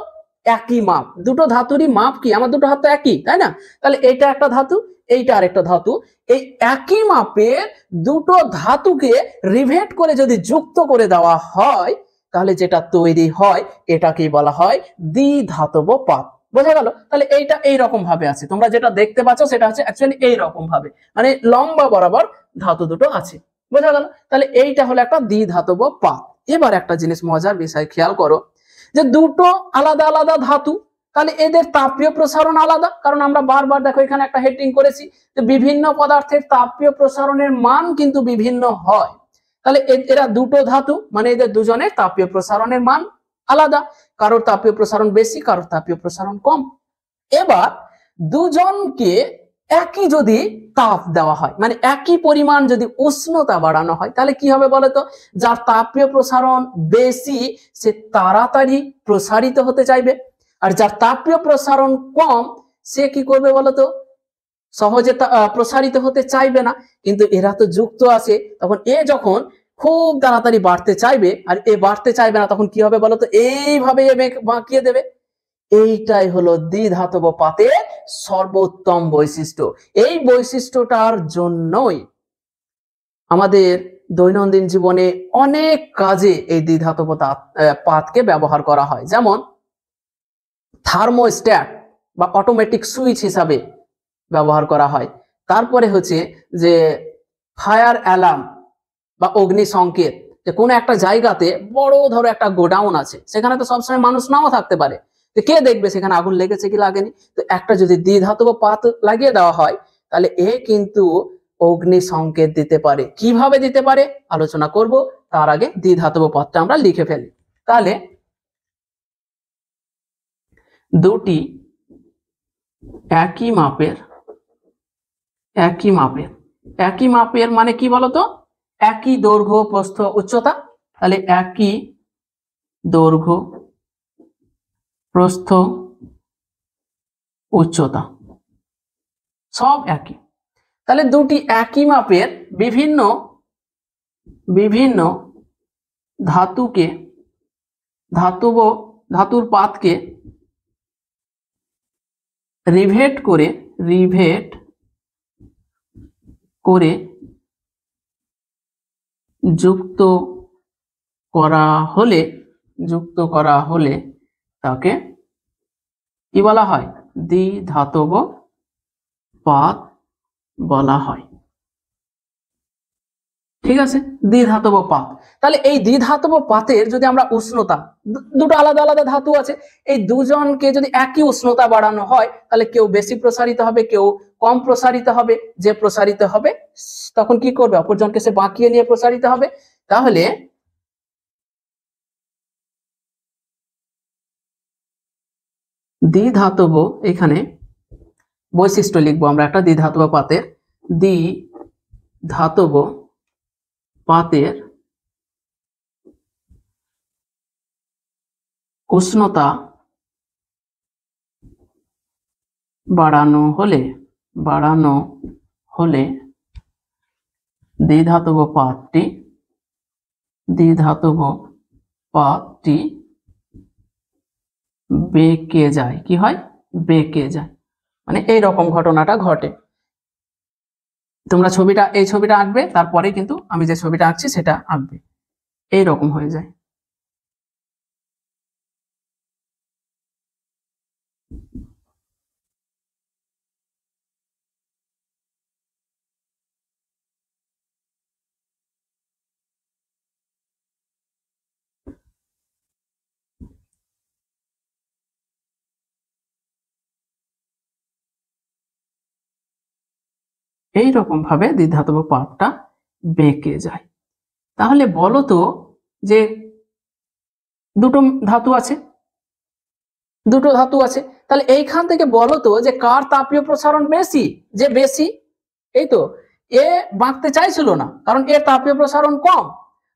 একই মাপ। দুটো ধাতুরই মাপ কি, আমার দুটো হাত তো একই, তাই না? তাহলে এইটা একটা ধাতু, এইটা আরেকটা ধাতু, এই একই মাপের দুটো ধাতুকে রিভেট করে যদি যুক্ত করে দেওয়া হয়, তাহলে যেটা তৈরি হয় এটাকে বলা হয় দ্বিধাতব পাত। বোঝা গেল? তাহলে এইটা এইরকম ভাবে আছে, তোমরা যেটা দেখতে পাচ্ছ সেটা হচ্ছে অ্যাকচুয়ালি এইরকম ভাবে, মানে লম্বা বরাবর ধাতু দুটো আছে। বোঝা গেল? তাহলে এইটা হলো একটা দ্বিধাতব পাত। এবার একটা জিনিস মজার বিষয় খেয়াল করো, যে দুটো আলাদা আলাদা ধাতু, তাহলে এদের তাপীয় প্রসারণ আলাদা। কারণ আমরা বারবার দেখো এখানে একটা হেডিং করেছি, যে বিভিন্ন পদার্থের তাপীয় প্রসারণের মান কিন্তু বিভিন্ন হয়। তাহলে এরা দুটো ধাতু, মানে এদের দুজনের তাপীয় প্রসারণের মান আলাদা, কারোর তাপীয় প্রসারণ বেশি, কারোর তাপীয় প্রসারণ কম। এবার দুজনকে একই যদি তাপ দেওয়া হয়, মানে একই পরিমাণ যদি উষ্ণতা বাড়ানো হয়, তাহলে কি হবে বলতো? যার তাপীয় প্রসারণ বেশি সে তাড়াতাড়ি প্রসারিত হতে চাইবে, আর যার তাপীয় প্রসারণ কম সে কি করবে বলতো? সহজে প্রসারিত হতে চাইবে না, কিন্তু এরা তো যুক্ত আছে, তখন এ যখন খুব তাড়াতাড়ি বাড়তে চাইবে আর এ বাড়তে চাইবে না, তখন কি হবে বলতো, এইভাবে এ বাঁকিয়ে দেবে। এইটাই হলো দ্বিধাতব পাতের সর্বোত্তম বৈশিষ্ট্য। এই বৈশিষ্ট্যটার জন্যই আমাদের দৈনন্দিন জীবনে অনেক কাজে এই দ্বিধাতব পাতকে ব্যবহার করা হয়। যেমন থার্মোস্ট্যাট বা অটোমেটিক সুইচ হিসাবে ব্যবহার করা হয়। তারপরে হচ্ছে যে ফায়ার অ্যালার্ম বা অগ্নি সংকেত, যে কোনো একটা জায়গাতে বড় ধরো একটা গোডাউন আছে, সেখানে তো সবসময় মানুষ নাও থাকতে পারে, তো কে দেখবে সেখানে আগুন লেগেছে কি লাগেনি। তো একটা যদি দ্বিধাতব পাত লাগিয়ে দেওয়া হয়, তাহলে এ কিন্তু অগ্নি সংকেত দিতে পারে। কিভাবে দিতে পারে আলোচনা করব, তার আগে দ্বিধাতব পাতটা আমরা লিখে ফেলি। তাহলে দুটি একই মাপের মানে কি বলতো, একই দৈর্ঘ্য প্রস্থ উচ্চতা, তাহলে একই দৈর্ঘ্য প্রস্থ উচ্চতা সব একই। তাহলে দুটি একই মাপের বিভিন্ন ধাতুর পাতকে রিভেট করে যুক্ত করা হলে তাকে কি বলা হয়, দ্বিধাতব পাত বলা হয়। ঠিক আছে, দ্বিধাতব পাত। তাহলে এই দ্বিধাতব পাতের যদি আমরা উষ্ণতা, দুটো আলাদা আলাদা ধাতু আছে, এই দুজনকে যদি একই উষ্ণতা বাড়ানো হয়, তাহলে কেউ বেশি প্রসারিত হবে, কেউ কম প্রসারিত হবে। যে প্রসারিত হবে তখন কি করবে, অপরজনকে সে বাঁকিয়ে নিয়ে প্রসারিত হবে। তাহলে দ্বিধাতব, এখানে বৈশিষ্ট্য লিখবো আমরা একটা দ্বিধাতব পাতের। দ্বিধাতব পাতের উষ্ণতা বাড়ানো হলে দ্বিধাতব পাতটি বেঁকে যায়। কি হয়, বেঁকে যায়, মানে এইরকম ঘটনাটা ঘটে। তোমরা এই ছবিটা আঁকবে, তারপরে কিন্তু আমি যে ছবিটা আঁকছি সেটা আঁকবে, এইরকম হয়ে যায়। এইরকম ভাবে দ্বিধাতব পাতটা বেঁকে যায়। তাহলে বলো তো, যে দুটো ধাতু আছে, তাহলে এইখান থেকে বলো তো যে কার তাপীয় প্রসারণ বেশি, যে বেশি। এই তো, এ বাঁকতে চাইছিল না, কারণ এর তাপীয় প্রসারণ কম,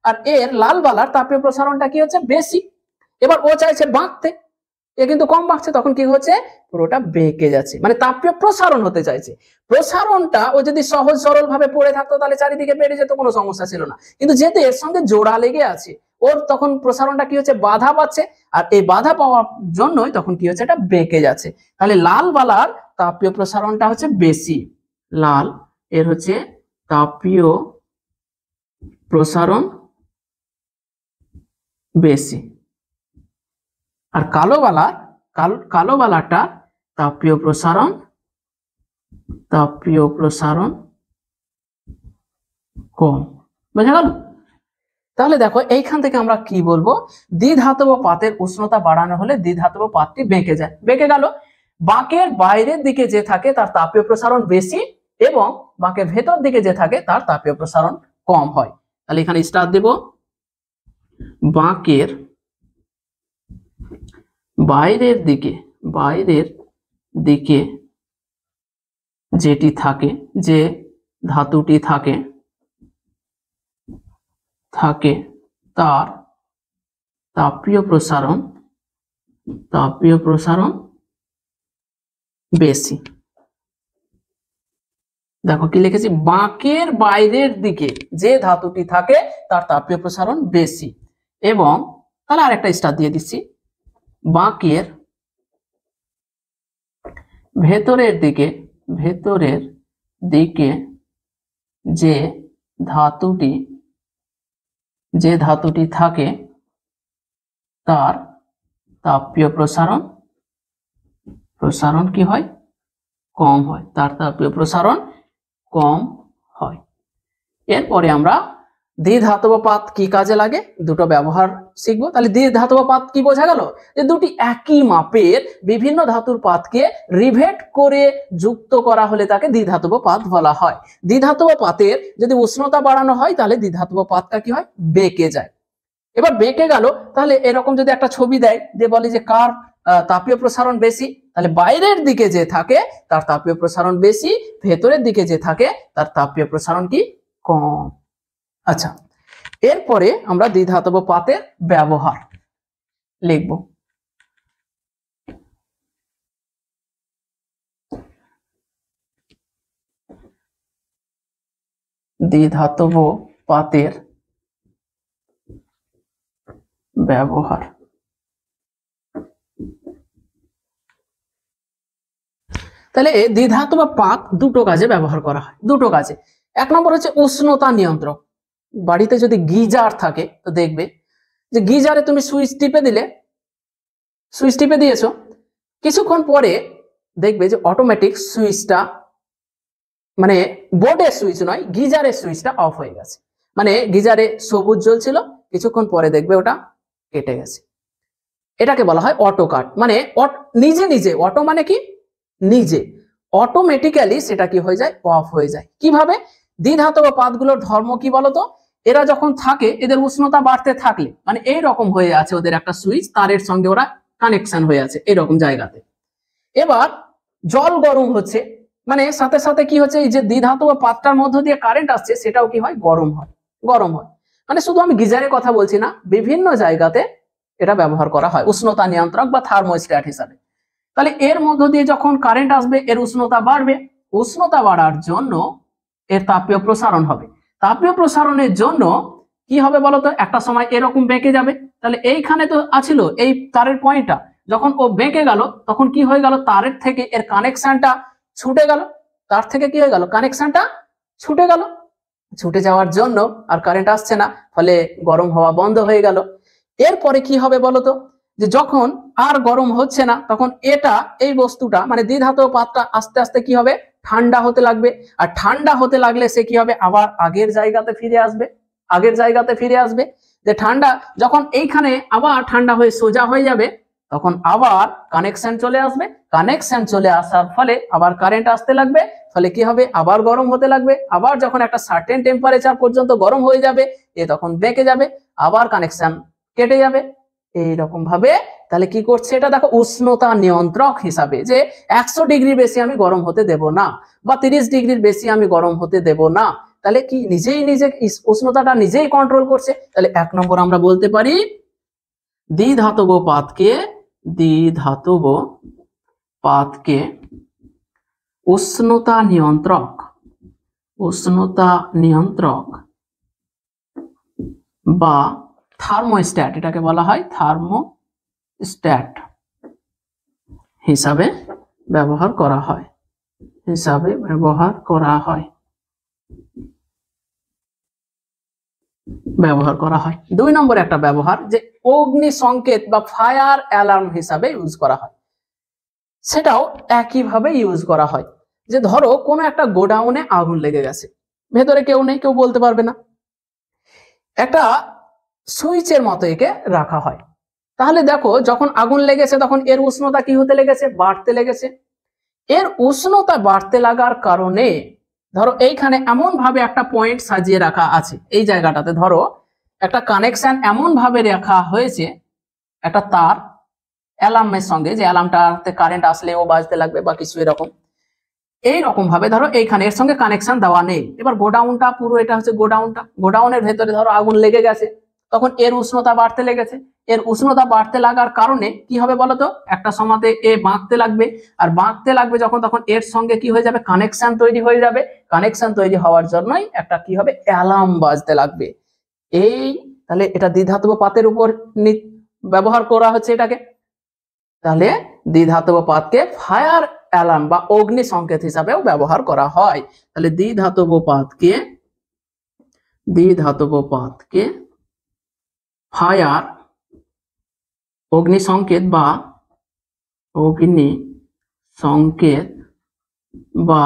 আর এর লাল বালার তাপীয় প্রসারণটা কি হচ্ছে, বেশি। এবার ও চাইছে বাঁকতে, এ কিন্তু কম বাঁকছে, তখন কি হচ্ছে, পুরোটা বেঁকে যাচ্ছে, মানে তাপীয় প্রসারণ হতে চাইছে। প্রসারণটা ও যদি সহজ সরল ভাবে পড়ে থাকতো, তাহলে চারিদিকে বেড়ে যেত, কোনো সমস্যা ছিল না। কিন্তু যেহেতু এর সঙ্গে জোড়া লেগে আছে, ওর তখন প্রসারণটা কি হচ্ছে, বাধা পাচ্ছে, আর এই বাধা পাওয়ার জন্যই তখন কি হচ্ছে, এটা বেঁকে যাচ্ছে। তাহলে লাল বালার তাপীয় প্রসারণটা হচ্ছে বেশি, লাল এর হচ্ছে তাপীয় প্রসারণ বেশি। আর কালো বালাটা তাপীয় প্রসারণ কম। বোঝা গেল? তাহলে দেখো এইখান থেকে আমরা কি বলবো, দ্বিধাতব পাতের উষ্ণতা বাড়ানো হলে দ্বিধাতব পাতটি বেঁকে যায়। বেঁকে গেল, বাঁকের বাইরের দিকে যে থাকে তার তাপীয় প্রসারণ বেশি, এবং বাঁকের ভেতর দিকে যে থাকে তার তাপীয় প্রসারণ কম হয়। তাহলে এখানে স্টার দেব, বাঁকের বাইরের দিকে যেটি থাকে, যে ধাতুটি থাকে তার তাপীয় প্রসারণ বেশি। দেখো কি লিখেছি, বাঁকের বাইরের দিকে যে ধাতুটি থাকে তার তাপীয় প্রসারণ বেশি। এবং তাহলে আরেকটা স্টার দিয়ে দিচ্ছি, বাঁকের ভেতরের দিকে যে ধাতুটি থাকে তার তাপীয় প্রসারণ কি হয়, কম হয়, তার তাপীয় প্রসারণ কম হয়। এরপরে আমরা দ্বিধাতব পাত কি কাজে লাগে দুটো ব্যবহার শিখবো। তাহলে দ্বিধাতব পাত কি বোঝা গেল, যে দুটি একই মাপের বিভিন্ন ধাতুর পাতকে রিভেট করে যুক্ত করা হলে তাকে দ্বিধাতব পাত বলা হয়। দ্বিধাতব পাতের যদি উষ্ণতা বাড়ানো হয় তাহলে দ্বিধাতব পাতটা কি হয়, বেঁকে যায়। এবার বেঁকে গেল, তাহলে এরকম যদি একটা ছবি দেয় যে বলি যে কার তাপীয় প্রসারণ বেশি, তাহলে বাইরের দিকে যে থাকে তার তাপীয় প্রসারণ বেশি, ভেতরের দিকে যে থাকে তার তাপীয় প্রসারণ কি, কম। আচ্ছা, এরপরে আমরা দ্বিধাতব পাতের ব্যবহার লিখব। দ্বিধাতব পাতের ব্যবহার। তাহলে দ্বিধাতব পাত দুটো কাজে ব্যবহার করা হয়, দুটো কাজে। এক নম্বর হচ্ছে উষ্ণতা নিয়ন্ত্রক। বাড়িতে যদি গিজার থাকে তো দেখবে যে গিজারে তুমি সুইচ টিপে দিয়েছো, কিছুক্ষণ পরে দেখবে যে অটোমেটিক সুইচটা, মানে বোর্ডের সুইচ নয়, গিজারের সুইচটা অফ হয়ে গেছে। মানে গিজারে সবুজ জ্বলছিল, কিছুক্ষণ পরে দেখবে ওটা কেটে গেছে। এটাকে বলা হয় অটো কাট। মানে নিজে অটো মানে কি, নিজে অটোমেটিক্যালি সেটা কি হয়ে যায়, অফ হয়ে যায়। কিভাবে, দ্বিধাতব পাতগুলোর ধর্ম কি বলতো, এরা যখন থাকে এদের উষ্ণতা বাড়তে থাকলে, মানে এই রকম হয়ে আছে ওদের একটা সুইচ, তারের সঙ্গে ওরা কানেকশন হয়ে আছে এরকম জায়গাতে। এবার জল গরম হচ্ছে, মানে সাথে সাথে কি হচ্ছে, এই যে দ্বিধাতব পাতটার মধ্য দিয়ে কারেন্ট আসছে সেটাও কি হয়, গরম হয়। মানে শুধু আমি গিজারের কথা বলছি না, বিভিন্ন জায়গাতে এটা ব্যবহার করা হয় উষ্ণতা নিয়ন্ত্রক বা থার্মোস্ট্যাট হিসাবে। তাহলে এর মধ্য দিয়ে যখন কারেন্ট আসবে এর উষ্ণতা বাড়বে, উষ্ণতা বাড়ার জন্য এর তাপীয় প্রসারণ হবে। তাপীয় প্রসারণের জন্য কি হবে বলতো, একটা সময় এরকম বেঁকে যাবে। তাহলে এইখানে তো আছিল এই তারের পয়েন্টটা, যখন ও বেঁকে গেল তখন কি হয়ে গেল, তারের থেকে এর কানেকশনটা ছুটে গেল, তার থেকে কি হয়ে গেল, কানেকশনটা ছুটে গেল। ছুটে যাওয়ার জন্য আর কারেন্ট আসছে না, ফলে গরম হওয়া বন্ধ হয়ে গেল। এরপরে কি হবে বলতো, যে যখন আর গরম হচ্ছে না তখন এই বস্তুটা মানে দ্বিধাতব পাতটা আস্তে আস্তে কি হবে, ঠান্ডা হতে লাগবে। আর ঠান্ডা হতে লাগলে সে কি হবে, আবার আগের জায়গাতে ফিরে আসবে। যে ঠান্ডা যখন এইখানে আবার ঠান্ডা হয়ে সোজা হয়ে যাবে, তখন আবার কানেকশন চলে আসবে। কানেকশন চলে আসার ফলে আবার কারেন্ট আসতে লাগবে, ফলে কি হবে, আবার গরম হতে লাগবে। আবার যখন একটা সার্টেন টেম্পারেচার পর্যন্ত গরম হয়ে যাবে, তখন বেঁকে যাবে, আবার কানেকশন কেটে যাবে। এইরকম ভাবে তাহলে কি করছে এটা দেখো, উষ্ণতা নিয়ন্ত্রক হিসাবে, যে 100 ডিগ্রি বেশি আমি গরম হতে দেব না, বা 30 ডিগ্রির বেশি আমি গরম হতে দেব না। তাহলে কি নিজে উষ্ণতাটা নিজেই কন্ট্রোল করছে। তাহলে 1 নম্বর আমরা বলতে পারি দ্বিধাতব পাতকে উষ্ণতা নিয়ন্ত্রক বা থার্মোস্ট্যাট, এটাকে বলা হয় থার্মোস্ট্যাট হিসাবে ব্যবহার করা হয়। 2 নম্বর একটা ব্যবহার, যে অগ্নি সংকেত বা ফায়ার অ্যালার্ম হিসাবে ইউজ করা হয়। সেটাও একইভাবে ইউজ করা হয়। যে ধরো কোনো একটা গোডাউনে আগুন লেগে গেছে, ভেতরে কেউ নেই, কেউ বলতে পারবে না, একটা সুইচের মতো একে রাখা হয়। তাহলে দেখো যখন আগুন লেগেছে তখন এর উষ্ণতা কি হতে লেগেছে, বাড়তে লেগেছে। এর উষ্ণতা বাড়তে লাগার কারণে ধরো এইখানে এমন ভাবে একটা পয়েন্ট সাজিয়ে রাখা আছে, এই জায়গাটাতে ধরো একটা কানেকশন এমন ভাবে রাখা হয়েছে, একটা তার অ্যালার্মের সঙ্গে, যে অ্যালার্মটাতে কারেন্ট আসলে ও বাজতে লাগবে বা কিছু এরকম। এইরকম ভাবে ধরো এইখানে এর সঙ্গে কানেকশন দেওয়া নেই। এবার গোডাউনটা পুরো, এটা হচ্ছে গোডাউনের ভেতরে ধরো আগুন লেগে গেছে, তখন এর উষ্ণতা বাড়তে লেগেছে। এর উষ্ণতা বাড়তে লাগার কারণে কি হবে বলতো, একটা সময়তে এ বাঁকতে লাগবে, আর বাঁকতে লাগবে যখন, তখন এর সঙ্গে কি হয়ে যাবে, কানেকশন তৈরি হয়ে যাবে। কানেকশন তৈরি হওয়ার জন্যই একটা কি হবে, অ্যালার্ম বাজতে লাগবে। এই তাহলে এটা দ্বিধাতব পাতের উপর ব্যবহার করা হচ্ছে এটাকে। তাহলে দ্বিধাতব পাতকে ফায়ার অ্যালার্ম বা অগ্নি সংকেত হিসাবেও ব্যবহার করা হয়। তাহলে দ্বিধাতব পাতকে ফায়ার অগ্নি সংকেত বা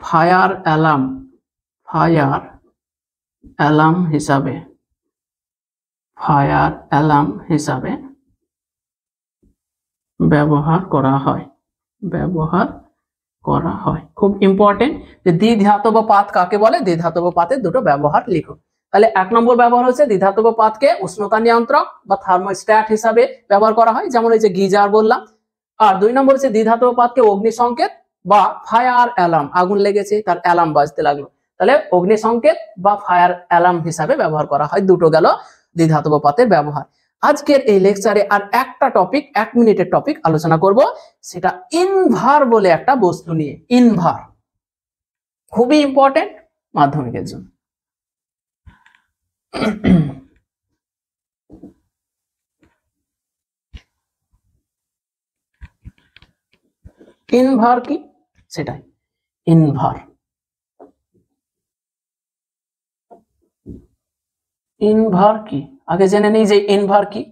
ফায়ার অ্যালার্ম হিসাবে ব্যবহার করা হয়। খুব ইম্পর্টেন্ট যে দ্বিধাতব পাত কাকে বলে, দ্বিধাতব পাতের দুটো ব্যবহার লিখো। তাহলে 1 নম্বর ব্যবহার হচ্ছে দ্বিধাতব পাতকে উষ্ণতা নিয়ন্ত্রক বা থার্মোস্ট্যাট হিসাবে ব্যবহার করা হয়, যেমন এই যে গিজার বললাম। আর 2 নম্বর হচ্ছে দ্বিধাতব পাতকে অগ্নি সংকেত বা ফায়ার অ্যালার্ম, আগুন লেগেছে তার অ্যালার্ম বাজতে লাগলো, তাহলে অগ্নি সংকেত বা ফায়ার অ্যালার্ম হিসাবে ব্যবহার করা হয়। দুটো গেল দ্বিধাতব পাতের ব্যবহার। আজকের এই লেকচারে আর একটা টপিক, 1 মিনিটের টপিক আলোচনা করব, সেটা ইনভার বলে একটা বস্তু নিয়ে। ইনভার খুবই ইম্পর্টেন্ট মাধ্যমিকের জন্য। ইনভার কি, সেটাই ইনভার কি আগে জেনে নেই যে ইনভার কি।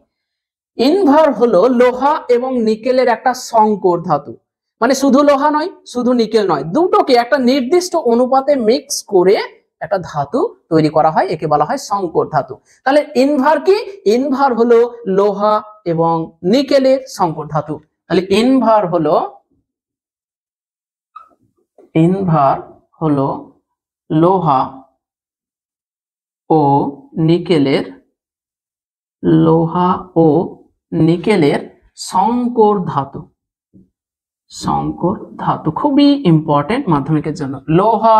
ইনভার হলো লোহা এবং নিকেলের একটা সংকর ধাতু, মানে শুধু লোহা নয়, শুধু নিকেল নয়, দুটোকে একটা নির্দিষ্ট অনুপাতে মিক্স করে একটা ধাতু তৈরি করা হয়, একে বলা হয় সংকর ধাতু। তাহলে ইনভার কি, ইনভার হলো লোহা এবং নিকেলের সংকর ধাতু। তাহলে ইনভার হলো লোহা ও নিকেলের সংকর ধাতু। খুবই ইম্পর্টেন্ট মাধ্যমিকের জন্য, লোহা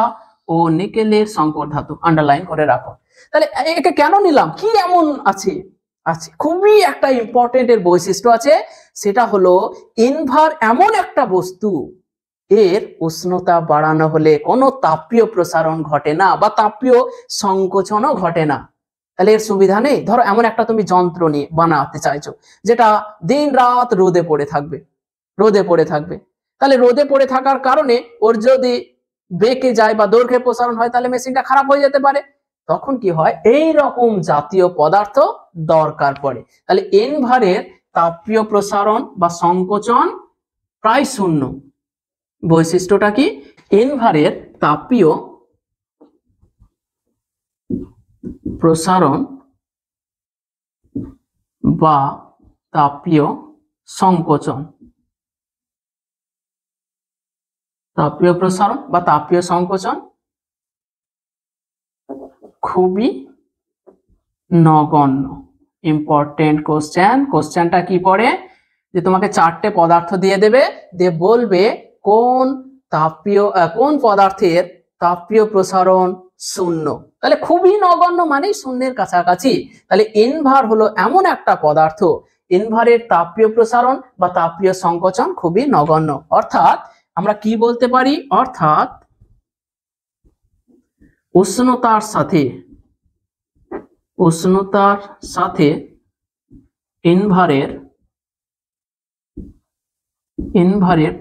ও নিকেলের সংকর ধাতু, আন্ডারলাইন করে রাখো। তাহলে একে কেন নিলাম, কি এমন আছে, খুবই একটা ইম্পর্টেন্ট এর বৈশিষ্ট্য আছে, সেটা হলো ইনভার এমন একটা বস্তু, এর উষ্ণতা বাড়ানো হলে কোনো তাপীয় প্রসারণ ঘটে না বা তাপীয় সংকোচনও ঘটে না। তাহলে এর সুবিধা নেই। ধরো এমন একটা তুমি যন্ত্র নিয়ে বানাতে চাইছো, যেটা দিন রাত রোদে পড়ে থাকবে, তাহলে রোদে পড়ে থাকার কারণে ওর যদি বেঁকে যায় বা দৈর্ঘ্যে প্রসারণ হয়, তাহলে মেশিনটা খারাপ হয়ে যেতে পারে। তখন কি হয়, এই রকম জাতীয় পদার্থ দরকার পড়ে। তাহলে ইনভারের তাপীয় প্রসারণ বা সংকোচন প্রায় শূন্য। বৈশিষ্ট্যটা কি, ইনভারের তাপীয় প্রসারণ বা তাপীয় সংকোচন, খুবই নগণ্য। ইম্পর্টেন্ট কোশ্চেনটা কি পড়ে, যে তোমাকে 4টে পদার্থ দিয়ে দেবে, দিয়ে বলবে কোন পদার্থের তাপীয় প্রসারণ শূন্য। তাহলে খুবই নগণ্য মানে শূন্যের কাছাকাছি। তাহলে ইনভার হলো এমন একটা পদার্থ, ইনভারের তাপীয় প্রসারণ বা তাপীয় সংকোচন খুবই নগণ্য। অর্থাৎ আমরা কি বলতে পারি, অর্থাৎ উষ্ণতার সাথে ইনভারের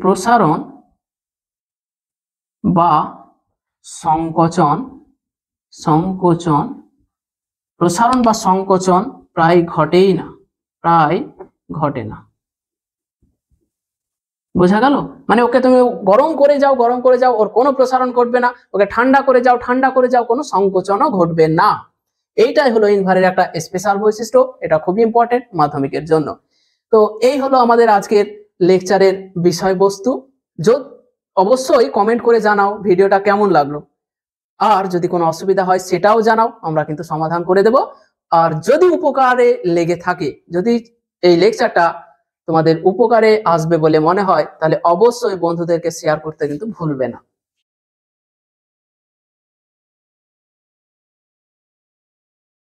প্রসারণ বা সংকোচন প্রায় ঘটে না। বোঝা গেল? মানে ওকে তুমি গরম করে যাও, ওর কোনো প্রসারণ ঘটবে না, ওকে ঠান্ডা করে যাও, কোনো সংকোচনও ঘটবে না। এইটাই হলো ইনভারের একটা স্পেশাল বৈশিষ্ট্য, এটা খুবই ইম্পর্টেন্ট মাধ্যমিকের জন্য। তো এই হলো আমাদের আজকের লেকচারের বিষয়বস্তু। অবশ্যই কমেন্ট করে জানাও ভিডিওটা কেমন লাগলো, আর যদি কোনো অসুবিধা হয় সেটাও জানাও, আমরা কিন্তু সমাধান করে দেব। আর যদি উপকারে লেগে থাকে, যদি এই লেকচারটা তোমাদের উপকারে আসবে বলে মনে হয়, তাহলে অবশ্যই বন্ধুদেরকে শেয়ার করতে কিন্তু ভুলবে না।